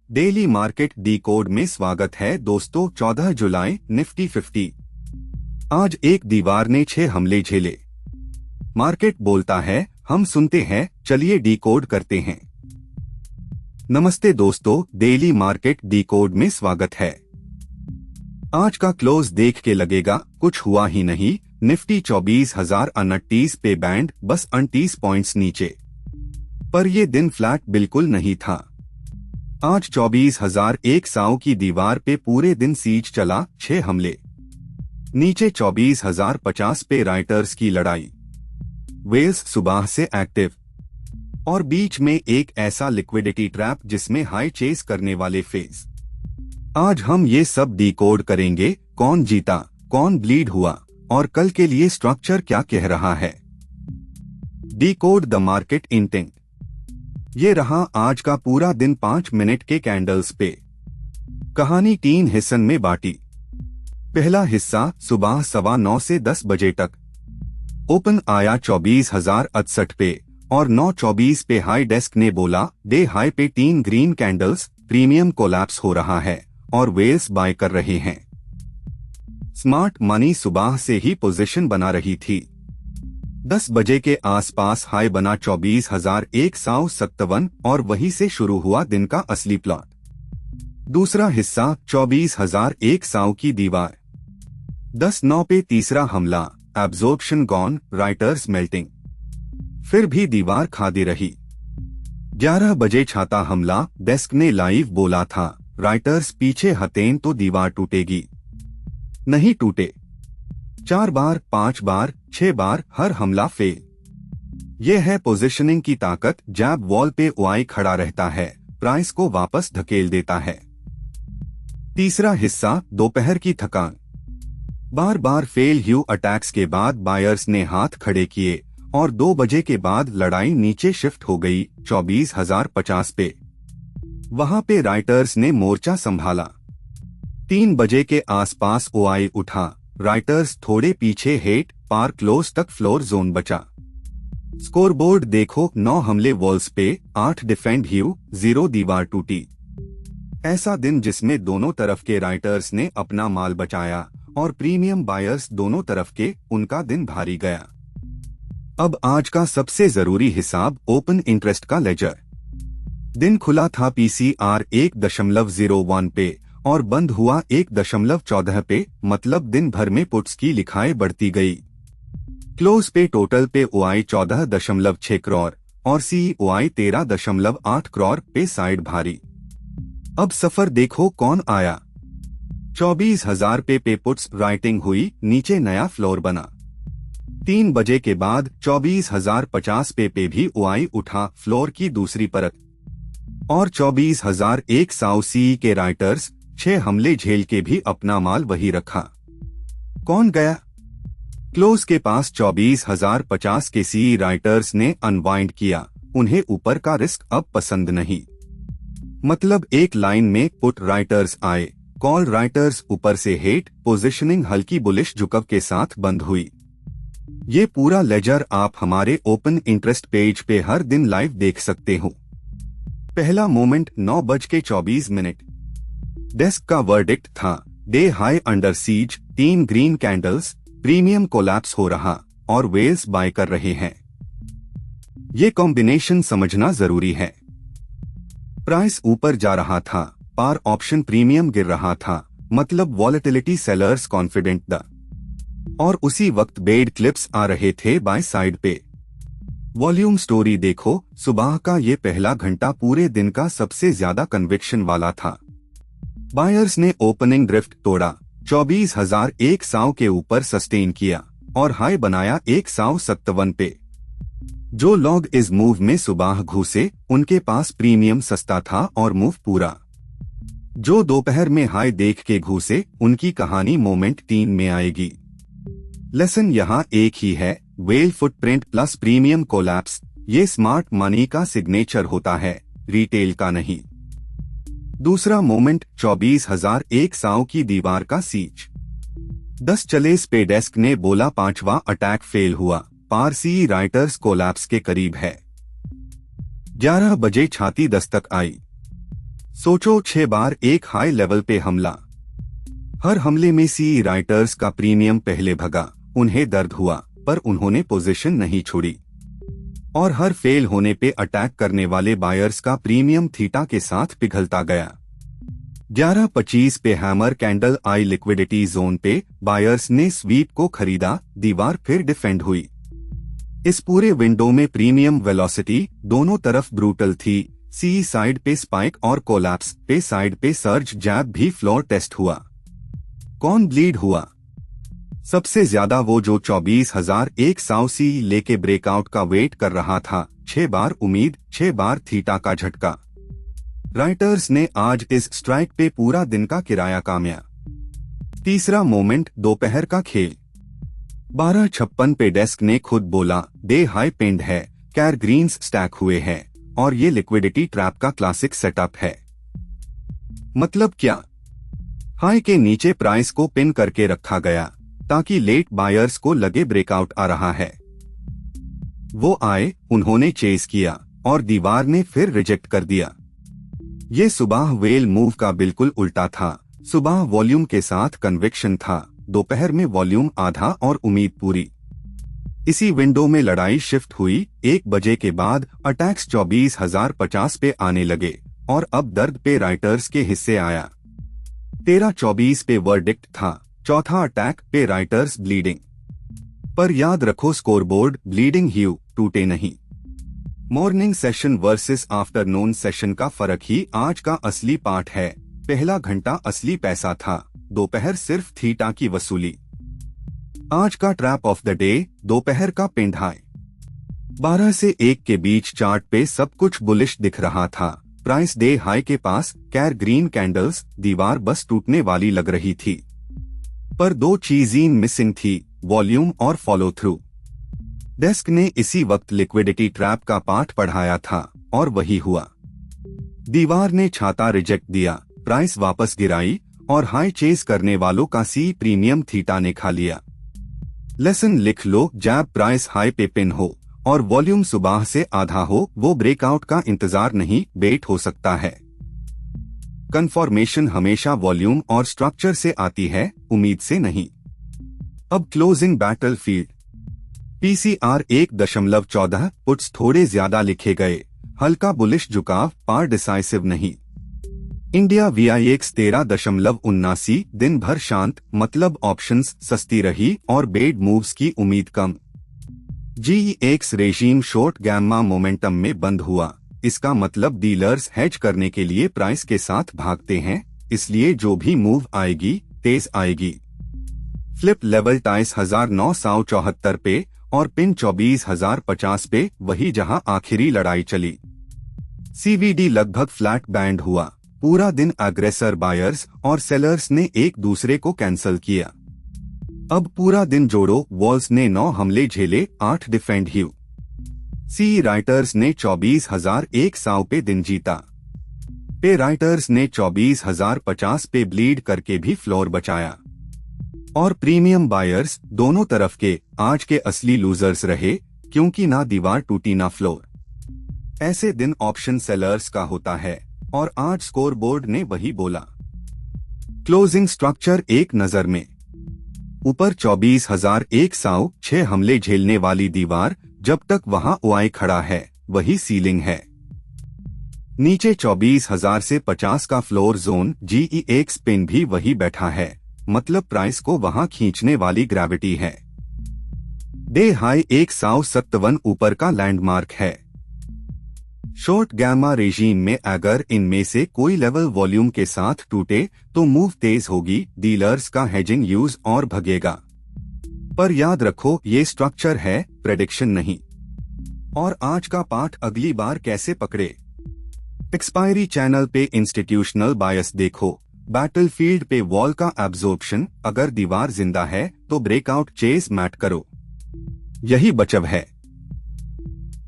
Daily market decode में स्वागत है दोस्तों। 14 जुलाई निफ्टी 50 आज एक दीवार ने 6 हमले झेले। मार्केट बोलता है, हम सुनते हैं, चलिए डीकोड करते हैं। नमस्ते दोस्तों, डेली मार्केट डीकोड में स्वागत है। आज का क्लोज देख के लगेगा कुछ हुआ ही नहीं। निफ्टी 24,029 पे बैंड, बस 29 पॉइंट्स नीचे। पर ये दिन फ्लैट बिल्कुल नहीं था। आज 24,100 की दीवार पे पूरे दिन सीज चला, 6 हमले। नीचे 24,050 पे राइटर्स की लड़ाई। वेल्स सुबह से एक्टिव और बीच में एक ऐसा लिक्विडिटी ट्रैप जिसमें हाई चेस करने वाले फेज। आज हम ये सब डीकोड करेंगे, कौन जीता, कौन ब्लीड हुआ और कल के लिए स्ट्रक्चर क्या कह रहा है। Decode the market intent. ये रहा आज का पूरा दिन 5 मिनट के कैंडल्स पे। कहानी 3 हिस्सन में बांटी। पहला हिस्सा सुबह 9:15 से 10 बजे तक। ओपन आया 24,068 पे और 9:24 पे हाई डेस्क ने बोला, डे हाई पे 3 ग्रीन कैंडल्स, प्रीमियम कोलैप्स हो रहा है और वेल्स बाय कर रहे हैं। स्मार्ट मनी सुबह से ही पोजीशन बना रही थी। 10 बजे के आसपास हाई बना 24,157 और वहीं से शुरू हुआ दिन का असली प्लॉट। दूसरा हिस्सा 24,100 की दीवार। 10:09 पे तीसरा हमला, एब्जॉर्प्शन गॉन, राइटर्स मेल्टिंग। फिर भी दीवार खादी रही। 11 बजे छाता हमला, डेस्क ने लाइव बोला था, राइटर्स पीछे हतें तो दीवार टूटेगी। नहीं टूटे। 4 बार, 5 बार, 6 बार हर हमला फेल। यह है पोजीशनिंग की ताकत। जैब वॉल पे ओआई खड़ा रहता है, प्राइस को वापस धकेल देता है। तीसरा हिस्सा दोपहर की थकान। बार बार फेल ह्यू अटैक्स के बाद बायर्स ने हाथ खड़े किए और 2 बजे के बाद लड़ाई नीचे शिफ्ट हो गई 24,050 पे। वहां पे राइटर्स ने मोर्चा संभाला। 3 बजे के आसपास ओआई उठा, राइटर्स थोड़े पीछे हेट पार क्लोज तक फ्लोर जोन बचा। स्कोरबोर्ड देखो, 9 हमले वॉल्स पे, 8 डिफेंड ह्यू, 0 दीवार टूटी। ऐसा दिन जिसमें दोनों तरफ के राइटर्स ने अपना माल बचाया और प्रीमियम बायर्स दोनों तरफ के, उनका दिन भारी गया। अब आज का सबसे जरूरी हिसाब, ओपन इंटरेस्ट का लेजर। दिन खुला था पीसीआर 1.01 पे और बंद हुआ 1.14 पे, मतलब दिन भर में पुट्स की लिखाई बढ़ती गई। क्लोज पे टोटल पे ओआई 14.6 करोड़ और सीओआई 13.8 करोड़ पे साइड भारी। अब सफर देखो कौन आया। 24,000 पे पुट्स राइटिंग हुई, नीचे नया फ्लोर बना। 3 बजे के बाद 24,050 पे भी ओआई उठा, फ्लोर की दूसरी परत। और 24,100 सी के राइटर्स 6 हमले झेल के भी अपना माल वही रखा। कौन गया? क्लोज के पास 24,050 के सी राइटर्स ने अनवाइंड किया। उन्हें ऊपर का रिस्क अब पसंद नहीं। मतलब एक लाइन में पुट राइटर्स आए, कॉल राइटर्स ऊपर से हेट, पोजीशनिंग हल्की बुलिश झुकव के साथ बंद हुई। ये पूरा लेजर आप हमारे ओपन इंटरेस्ट पेज पे हर दिन लाइव देख सकते हो। पहला मोमेंट 9:24। डेस्क का वर्डिक्ट था, day high under seize, 3 green candles, premium collapse हो रहा और वेल्स बाय कर रहे हैं। ये कॉम्बिनेशन समझना जरूरी है। प्राइस ऊपर जा रहा था, पार ऑप्शन प्रीमियम गिर रहा था, मतलब वॉलेटिलिटी सेलर्स कॉन्फिडेंट द। और उसी वक्त बेड क्लिप्स आ रहे थे बाय साइड पे। वॉल्यूम स्टोरी देखो, सुबह का ये पहला घंटा पूरे दिन का सबसे ज्यादा कन्विक्शन वाला था। बायर्स ने ओपनिंग ड्रिफ्ट तोड़ा, 24,100 के ऊपर सस्टेन किया और हाई बनाया 157 पे। जो लॉन्ग इस मूव में सुबह घुसे, उनके पास प्रीमियम सस्ता था और मूव पूरा। जो दोपहर में हाई देख के घुसे, उनकी कहानी मोमेंट 3 में आएगी। लेसन यहाँ एक ही है, well footprint plus premium collapse. ये स्मार्ट मनी का सिग्नेचर होता है, रिटेल का नहीं। दूसरा मोमेंट 24,100 की दीवार का सीज। 10 चले पे डेस्क ने बोला, 5वां अटैक फेल हुआ, पारसी राइटर्स कोलैप्स के करीब है। 11 बजे छाती दस्तक आई। सोचो 6 बार एक हाई लेवल पे हमला। हर हमले में सी राइटर्स का प्रीमियम पहले भगा, उन्हें दर्द हुआ पर उन्होंने पोजीशन नहीं छोड़ी। और हर फेल होने पे अटैक करने वाले बायर्स का प्रीमियम थीटा के साथ पिघलता गया। 11:25 पे हैमर कैंडल आई लिक्विडिटी जोन पे बायर्स ने स्वीप को खरीदा, दीवार फिर डिफेंड हुई। इस पूरे विंडो में प्रीमियम वेलोसिटी दोनों तरफ ब्रूटल थी। सी साइड पे स्पाइक और कोलैप्स पे साइड पे सर्ज जैब भी फ्लोर टेस्ट हुआ। कौन ब्लीड हुआ? सबसे ज्यादा वो जो 24,100 सी लेके ब्रेकआउट का वेट कर रहा था। 6 बार उम्मीद, 6 बार थीटा का झटका। राइटर्स ने आज इस स्ट्राइक पे पूरा दिन का किराया कामया। तीसरा मोमेंट दोपहर का खेल। 12:56 पे डेस्क ने खुद बोला, डे हाई पेंड है, कैर ग्रीन्स स्टैक हुए हैं और ये लिक्विडिटी ट्रैप का क्लासिक सेटअप है। मतलब क्या? हाई के नीचे प्राइस को पिन करके रखा गया ताकि लेट बायर्स को लगे ब्रेकआउट आ रहा है। वो आए, उन्होंने चेस किया और दीवार ने फिर रिजेक्ट कर दिया। ये सुबह वेल मूव का बिल्कुल उल्टा था। सुबह वॉल्यूम के साथ कन्विक्शन था, दोपहर में वॉल्यूम आधा और उम्मीद पूरी। इसी विंडो में लड़ाई शिफ्ट हुई। 1 बजे के बाद अटैक्स 24,050 पे आने लगे और अब दर्द पे राइटर्स के हिस्से आया। 13:24 पे वर्डिक्ट था, चौथा अटैक पे राइटर्स ब्लीडिंग। पर याद रखो स्कोरबोर्ड ब्लीडिंग ह्यू टूटे नहीं। Morning session versus afternoon session का फर्क ही आज का असली पाठ है। पहला घंटा असली पैसा था, दोपहर सिर्फ थीटा की वसूली। आज का ट्रैप ऑफ द डे दोपहर का पिंड हाई। 12 से 1 के बीच चार्ट पे सब कुछ बुलिश दिख रहा था। प्राइस डे हाई के पास, कैर ग्रीन कैंडल्स, दीवार बस टूटने वाली लग रही थी। पर 2 चीजें मिसिंग थी, वॉल्यूम और फॉलो थ्रू। डेस्क ने इसी वक्त लिक्विडिटी ट्रैप का पाठ पढ़ाया था और वही हुआ। दीवार ने छाता रिजेक्ट दिया, प्राइस वापस गिराई और हाई चेस करने वालों का सी प्रीमियम थीटा ने खा लिया। लेसन लिख लो, जब प्राइस हाई पे पिन हो और वॉल्यूम सुबह से आधा हो, वो ब्रेकआउट का इंतजार नहीं, बेट हो सकता है। कन्फर्मेशन हमेशा वॉल्यूम और स्ट्रक्चर से आती है, उम्मीद से नहीं। अब closing battle field. PCR 1.14 puts थोड़े ज्यादा लिखे गए, हल्का बुलिश झुकाव, पार डिसाइसिव नहीं। इंडिया VIX 13.79, दिन भर शांत, मतलब ऑप्शंस सस्ती रही और बेड मूव्स की उम्मीद कम। GEX रेजीम शॉर्ट गैम्मा मोमेंटम में बंद हुआ, इसका मतलब डीलर्स हेज करने के लिए प्राइस के साथ भागते हैं, इसलिए जो भी मूव आएगी तेज आएगी। फ्लिप लेवल 23,974 पे और पिन 24,050 पे, वही जहां आखिरी लड़ाई चली। CVD लगभग फ्लैट बैंड हुआ। पूरा दिन एग्रेसर बायर्स और सेलर्स ने एक दूसरे को कैंसल किया। अब पूरा दिन जोड़ो वॉल्स ने 9 हमले झेले, 8 डिफेंड ह्यू। सी राइटर्स ने 24,100 पे दिन जीता। पे राइटर्स ने 24,050 पे ब्लीड करके भी फ्लोर बचाया। और प्रीमियम बायर्स दोनों तरफ के आज के असली लूजर्स रहे, क्योंकि ना दीवार टूटी ना फ्लोर। ऐसे दिन ऑप्शन सेलर्स का होता है और आज स्कोरबोर्ड ने वही बोला। क्लोजिंग स्ट्रक्चर एक नजर में। ऊपर 24,100, 6 हमले झेलने वाली दीवार, जब तक वहां ओआई खड़ा है वही सीलिंग है। नीचे 24,000 से 50 का फ्लोर जोन, GEX पिन भी वही बैठा है, मतलब प्राइस को वहां खींचने वाली ग्रेविटी है। डे हाई 157 ऊपर का लैंडमार्क है। शॉर्ट गैमा रेजीम में अगर इनमें से कोई लेवल वॉल्यूम के साथ टूटे तो मूव तेज होगी, डीलर्स का हेजिंग यूज और भगेगा। पर याद रखो ये स्ट्रक्चर है, प्रेडिक्शन नहीं। और आज का पाठ अगली बार कैसे पकड़े। एक्सपायरी चैनल पे इंस्टीट्यूशनल बायस देखो। बैटलफील्ड पे वॉल का एब्जॉर्प्शन, अगर दीवार जिंदा है तो ब्रेकआउट चेस मैट करो, यही बचव है।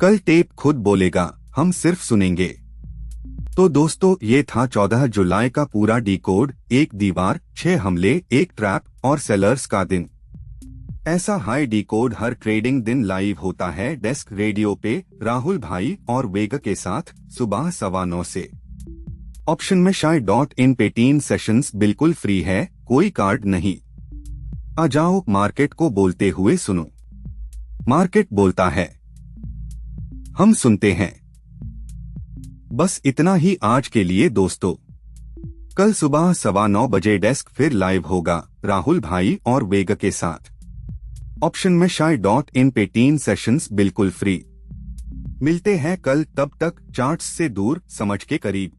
कल टेप खुद बोलेगा, हम सिर्फ सुनेंगे। तो दोस्तों ये था 14 जुलाई का पूरा डीकोड। 1 दीवार, 6 हमले, 1 ट्रैप और सेलर्स का दिन। ऐसा हाई डीकोड हर ट्रेडिंग दिन लाइव होता है डेस्क रेडियो पे राहुल भाई और वेग के साथ, सुबह 9:15 से। ऑप्शन में Shy.in पे 3 सेशंस बिल्कुल फ्री है, कोई कार्ड नहीं। आ जाओ मार्केट को बोलते हुए सुनो। मार्केट बोलता है, हम सुनते हैं। बस इतना ही आज के लिए दोस्तों। कल सुबह 9:15 बजे डेस्क फिर लाइव होगा राहुल भाई और वेग के साथ। ऑप्शन में Shy.in पे 3 सेशंस बिल्कुल फ्री। मिलते हैं कल, तब तक चार्ट्स से दूर समझ के करीब।